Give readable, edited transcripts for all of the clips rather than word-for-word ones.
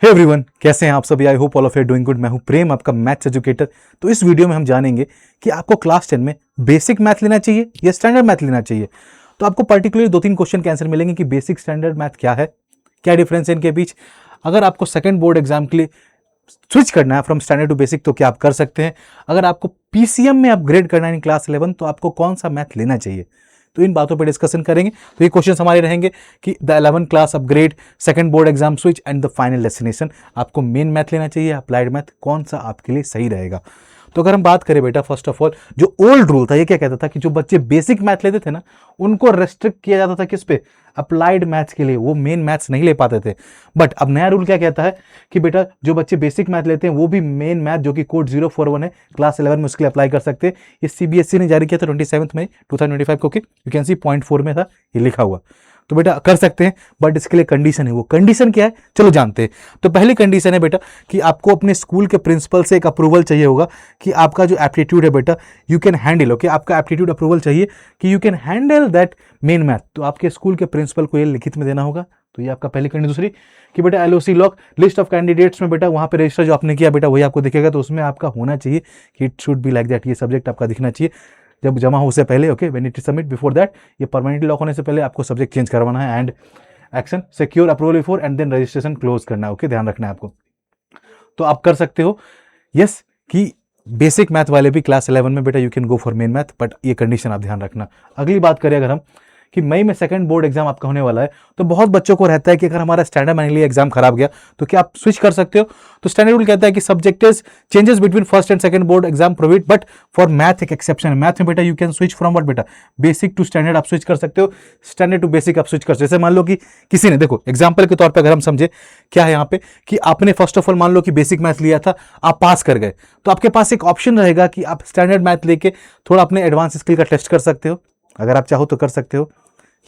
Hey everyone, कैसे हैं आप सभी। I hope all of you doing good. मैं हूं प्रेम, आपका मैथ्स एजुकेटर। तो इस वीडियो में हम जानेंगे कि आपको क्लास 10 में बेसिक मैथ लेना चाहिए या स्टैंडर्ड मैथ लेना चाहिए। तो आपको पर्टिकुलरली 2-3 क्वेश्चन के आंसर मिलेंगे कि बेसिक स्टैंडर्ड मैथ क्या है, क्या डिफरेंस है इनके बीच। अगर आपको सेकंड बोर्ड एग्जाम के लिए स्विच करना है फ्रॉम स्टैंडर्ड टू बेसिक तो क्या आप कर सकते हैं। अगर आपको पीसीएम में अपग्रेड करना है इन क्लास 11 तो आपको कौन सा मैथ लेना चाहिए। तो इन बातों पर डिस्कशन करेंगे। तो ये क्वेश्चन हमारे रहेंगे कि the 11 class upgrade, second board exam switch and the final destination. आपको मेन मैथ लेना चाहिए, अप्लाइड मैथ, कौन सा आपके लिए सही रहेगा। तो अगर हम बात करें बेटा, फर्स्ट ऑफ ऑल जो ओल्ड रूल था ये क्या कहता था कि जो बच्चे बेसिक मैथ लेते थे ना उनको रेस्ट्रिक्ट किया जाता था किस पे, अप्लाइड मैथ्स के लिए। वो मेन मैथ्स नहीं ले पाते थे। बट अब नया रूल क्या कहता है कि बेटा जो बच्चे बेसिक मैथ लेते हैं वो भी मेन मैथ जो कि कोड 041 है क्लास 11 में उसके लिए अप्लाई कर सकते हैं। ये सीबीएसई ने जारी किया था 27 मई 2025 को। यू कैन सी .4 में था ये लिखा हुआ। तो बेटा कर सकते हैं, बट इसके लिए कंडीशन है। वो कंडीशन क्या है चलो जानते हैं। तो पहली कंडीशन है बेटा कि आपको अपने स्कूल के प्रिंसिपल से एक अप्रूवल चाहिए होगा कि आपका जो एप्टीट्यूड है बेटा यू कैन हैंडल। ओके, आपका एप्टीट्यूड अप्रूवल चाहिए कि you can handle that main math. तो आपके स्कूल के प्रिंसिपल को ये लिखित में देना होगा। तो ये आपका पहली कंडीशन। दूसरी कि बेटा LOC lock list of candidates में बेटा वहां पे रजिस्टर जो आपने किया बेटा वही आपको दिखेगा। तो उसमें आपका होना चाहिए कि it should be like that. ये सब्जेक्ट आपका दिखना चाहिए जब जमा हो उससे पहले। Okay, when it is submit before that, ये परमानेंटली लॉक होने से पहले आपको सब्जेक्ट चेंज करवाना है। And action secure approval before and then registration close करना है। ओके, ध्यान रखना है आपको। तो आप कर सकते हो यस कि बेसिक मैथ वाले भी क्लास 11 में बेटा you can go for main math, but ये कंडीशन आप ध्यान रखना। अगली बात करें अगर हम कि मई में सेकंड बोर्ड एग्जाम आपका होने वाला है तो बहुत बच्चों को रहता है कि अगर हमारा स्टैंडर्ड मैनुअली एग्जाम खराब गया तो क्या आप स्विच कर सकते हो। तो स्टैंडर्ड रूल कहता है कि subjects changes between first and second board exam provide, but for math एक एक्सेप्शन है। मैथ में बेटा you can switch from what बेटा, बेसिक टू स्टैंडर्ड आप स्विच कर सकते हो, स्टैंडर्ड टू बेसिक आप स्विच कर सकते हो। जैसे मान लो कि किसी ने, देखो एग्जाम्पल के तौर पर अगर हम समझे क्या है यहाँ पे कि आपने फर्स्ट ऑफ ऑल मान लो कि बेसिक मैथ लिया था, आप पास कर गए, तो आपके पास एक ऑप्शन रहेगा कि आप स्टैंडर्ड मैथ लेके थोड़ा अपने एडवांस स्किल का टेस्ट कर सकते हो। अगर आप चाहो तो कर सकते हो।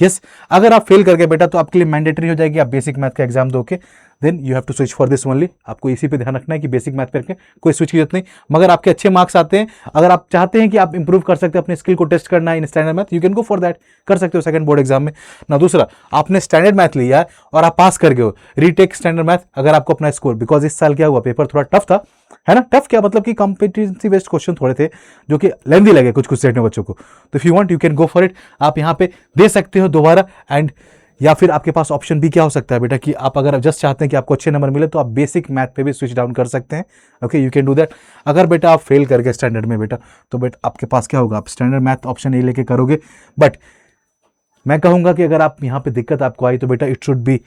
यस, अगर आप फेल कर गए बेटा तो आपके लिए मैंडेटरी हो जाएगी आप बेसिक मैथ का एग्जाम दोगे, then you have to switch for this only. आपको इसी पे ध्यान रखना है कि बेसिक मैथ करके कोई स्विच की जरूरत नहीं। मगर आपके अच्छे मार्क्स आते हैं, अगर आप चाहते हैं कि आप इंप्रूव कर सकते हैं अपने स्किल को टेस्ट करना है in standard math, you can go for that, कर सकते हो सेकंड बोर्ड एग्जाम में ना। दूसरा, आपने स्टैंडर्ड मैथ लिया है और आप पास कर गए हो, रीटेक स्टैंडर्ड मैथ अगर आपको अपना स्कोर, बिकॉज इस साल क्या हुआ पेपर थोड़ा टफ था, है ना। टफ क्या मतलब कि कॉम्पिटेंसी बेस्ड क्वेश्चन थोड़े थे जो कि लेंदी लगे कुछ सेट में बच्चों को। तो if you want you can go for it, आप यहाँ पे दे सकते हो दोबारा। एंड या फिर आपके पास ऑप्शन भी क्या हो सकता है बेटा कि आप अगर जस्ट चाहते हैं कि आपको अच्छे नंबर मिले तो आप बेसिक मैथ पे भी स्विच डाउन कर सकते हैं। Okay, you can do that. अगर बेटा आप फेल करके स्टैंडर्ड में बेटा तो बेटा आपके पास क्या होगा, आप स्टैंडर्ड मैथ ऑप्शन ए लेके करोगे। बट मैं कहूंगा कि अगर आप यहाँ पे दिक्कत आपको आई तो बेटा इट शुड बी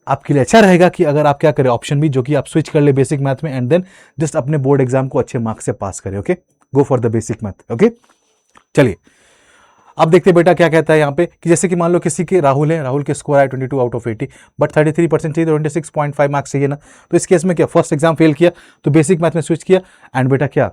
आपके लिए अच्छा रहेगा कि अगर आप क्या करें ऑप्शन भी जो कि आप स्विच कर ले बेसिक मैथ में एंड देन जस्ट अपने बोर्ड एग्जाम को अच्छे मार्क्स से पास करें। Okay, go for the basic math. Okay, चलिए अब देखते हैं बेटा क्या कहता है यहाँ पे कि जैसे कि मान लो किसी के राहुल है, राहुल के स्कोर आए 22 आउट ऑफ 80, बट 33% चाहिए तो 26.5 मार्क्स चाहिए ना। तो इस केस में क्या, फर्स्ट एग्जाम फेल किया तो बेसिक मैथ में स्विच किया एंड बेटा क्या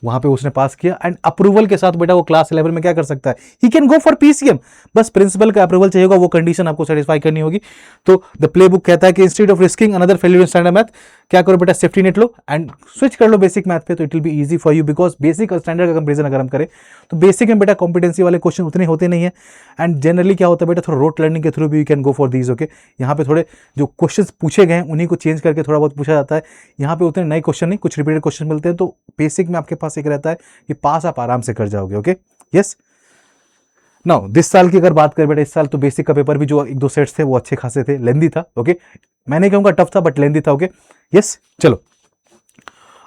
वहां पे उसने पास किया एंड अप्रूवल के साथ बेटा वो क्लास 11 में क्या कर सकता है, he can go for PCM. बस प्रिंसिपल का अप्रूवल चाहिए होगा, वो कंडीशन आपको सेटिस्फाई करनी होगी। तो द प्ले बुक कहता है कि instead of risking another failure in standard math क्या करो बेटा, safety net low and switch कर लो बेसिक मैथ पे। तो it will be easy for you because basic और स्टैंडर्ड का कंपेरिजन अगर हम करें तो बेसिक में बेटा कॉम्पिटेंसी वाले क्वेश्चन उतने होते नहीं है एंड जनरली क्या होता है बेटा थोड़ा रोट लर्निंग के थ्रू भी you can go for these. Okay, यहाँ पे थोड़े जो क्वेश्चन पूछे गए हैं उन्हीं को चेंज करके थोड़ा बहुत पूछा जाता है। यहाँ पे उतने नए क्वेश्चन नहीं, कुछ रिपीटेड क्वेश्चन मिलते हैं। तो बेसिक में आपके पास एक रहता है कि पास आप आराम से कर जाओगे। Okay, yes. नाउ दिस साल की अगर बात करें बेटा, इस साल तो बेसिक का पेपर भी जो 1-2 सेट्स थे वो अच्छे खासे थे, लेंदी था। ओके, मैं नहीं कहूंगा टफ था बट लेंदी था। Okay, yes. चलो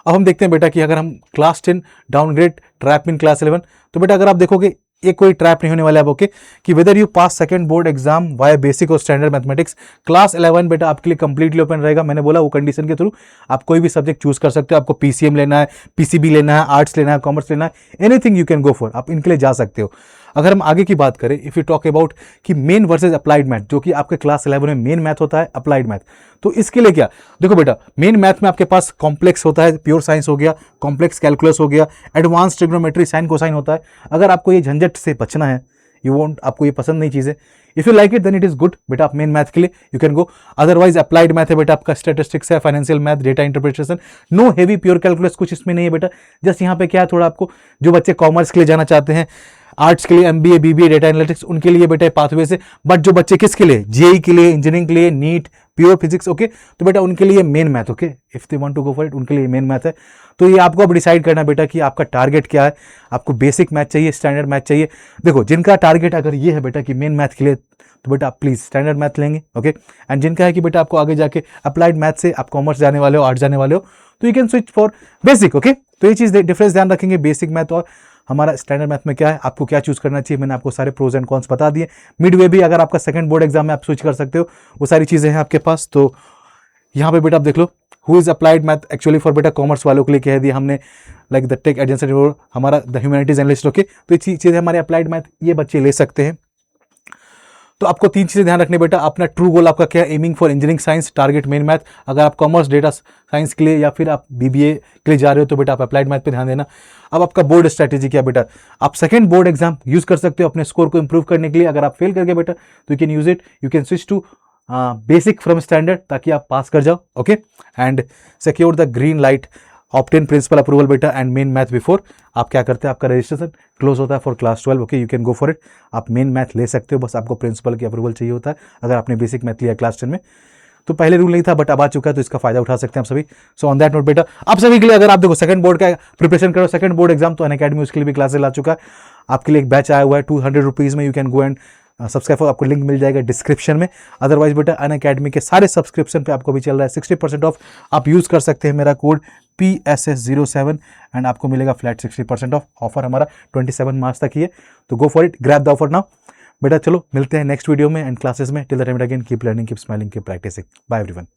अब हम देखते हैं बेटा कि अगर हम class 10 downgrade trap in class 11, तो बेटा अगर आप देखोगे ये कोई ट्रैप नहीं होने वाला है। ओके, कि whether you pass second board exam via basic और स्टैंडर्ड मैथमेटिक्स, क्लास 11 बेटा आपके लिए कंप्लीटली ओपन रहेगा। मैंने बोला वो कंडीशन के थ्रू आप कोई भी सब्जेक्ट चूज कर सकते हो। आपको पीसीएम लेना है, पीसीबी लेना है, आर्ट्स लेना है, कॉमर्स लेना है, anything you can go for, आप इनके लिए जा सकते हो। अगर हम आगे की बात करें, इफ यू टॉक अबाउट कि मेन वर्सेज अप्लाइड मैथ, जो कि आपके क्लास 11 में मेन मैथ होता है, अप्लाइड मैथ, तो इसके लिए क्या, देखो बेटा मेन मैथ में आपके पास कॉम्प्लेक्स होता है, प्योर साइंस हो गया, कॉम्प्लेक्स कैलकुलस हो गया, एडवांस ट्रिग्नोमेट्री, साइन कोसाइन होता है। अगर आपको ये झंझट से बचना है, यू वॉन्ट, आपको ये पसंद नहीं चीजें, if you like it then it is good बेटा, आप मेन मैथ के लिए you can go. Otherwise applied math है बेटा आपका, स्टैटिस्टिक्स है, financial math, data interpretation, no heavy pure calculus कुछ इसमें नहीं है बेटा। जस्ट यहाँ पे क्या है थोड़ा आपको जो बच्चे कॉमर्स के लिए जाना चाहते हैं, आर्ट्स के लिए एमबीए, बीबीए, डेटा एनालिटिक्स, उनके लिए बेटा पाथवे से। बट जो बच्चे किसके लिए, जेई के लिए, इंजीनियरिंग के लिए, नीट, प्योर फिजिक्स, ओके, तो बेटा उनके लिए main math, okay, if they want to go for it, उनके लिए मेन मैथ है। तो ये आपको अब डिसाइड करना बेटा कि आपका टारगेट क्या है, आपको बेसिक मैथ चाहिए, स्टैंडर्ड मैथ चाहिए। देखो, जिनका टारगेट अगर ये है बेटा कि मेन मैथ के लिए, तो बेटा आप प्लीज स्टैंडर्ड मैथ लेंगे, ओके। एंड जिनका है कि बेटा आपको आगे जाके अप्लाइड मैथ से आप कॉमर्स जाने वाले हो, आर्ट्स जाने वाले हो, तो you can switch for basic, okay. तो ये चीज डिफरेंस ध्यान रखेंगे, बेसिक मैथ और हमारा स्टैंडर्ड मैथ में क्या है, आपको क्या चूज करना चाहिए। मैंने आपको सारे प्रोज एंड कॉन्स बता दिए। मिड वे भी अगर आपका सेकंड बोर्ड एग्जाम में आप स्विच कर सकते हो, वो सारी चीजें हैं आपके पास। तो यहाँ पे बेटा आप देख लो, who is applied math actually for बेटा कॉमर्स वालों के लिए कह दिया हमने, लाइक द टेक एडजेंसेंट, हमारा द ह्यूमैनिटीज एनालिस्ट, ओके। तो ये चीजें हमारे अप्लाइड मैथ ये बच्चे ले सकते हैं। तो आपको 3 चीजें ध्यान रखने बेटा, अपना ट्रू गोल आपका क्या है, aiming for engineering science, target main math. अगर आप कॉमर्स, डेटा साइंस के लिए या फिर आप बीबीए के लिए जा रहे हो, तो बेटा आप अप्लाइड मैथ पे ध्यान देना। अब आपका बोर्ड स्ट्रैटेजी क्या बेटा, आप सेकंड बोर्ड एग्जाम यूज कर सकते हो अपने स्कोर को इंप्रूव करने के लिए। अगर आप फेल करके बेटा, तो you can use it, you can switch to basic from standard, ताकि आप पास कर जाओ, okay. And secure the green light, obtain principal approval बेटा एंड मेन मैथ बिफोर आप क्या करते हैं, आपका रजिस्ट्रेशन क्लोज होता है for class 12, okay. You can go for it, आप मेन मैथ ले सकते हो, बस आपको प्रिंसिपल की अप्रूवल चाहिए होता है अगर आपने बेसिक मैथ लिया क्लास 10 में। तो पहले रूल नहीं था, बट अब आ चुका है, तो इसका फायदा उठा सकते हैं आप सभी। सो ऑन दैट नोट बेटा, आप सभी के लिए अगर आप देखो सेकंड बोर्ड का प्रिपरेशन करो, सेकंड बोर्ड एग्जाम, तो अनअकैडमी उसके लिए भी क्लासेस ला चुका है। आपके लिए एक बैच आया हुआ है 200 रुपीज़ में, you can go and subscribe, आपको लिंक मिल जाएगा डिस्क्रिप्शन में। अदरवाइज बेटा अनअकैडमी के सारे सब्सक्रिप्शन पे आपको भी चल रहा है 60% ऑफ, आप यूज कर सकते हैं मेरा कोड PSS07 एंड आपको मिलेगा फ्लैट 60% ऑफ। ऑफर हमारा 27 मार्च तक ही है, तो go for it, grab the offer now बेटा। चलो मिलते हैं नेक्स्ट वीडियो में एंड क्लासेस में। Till the time again, keep learning, keep smiling, keep practising. Bye everyone.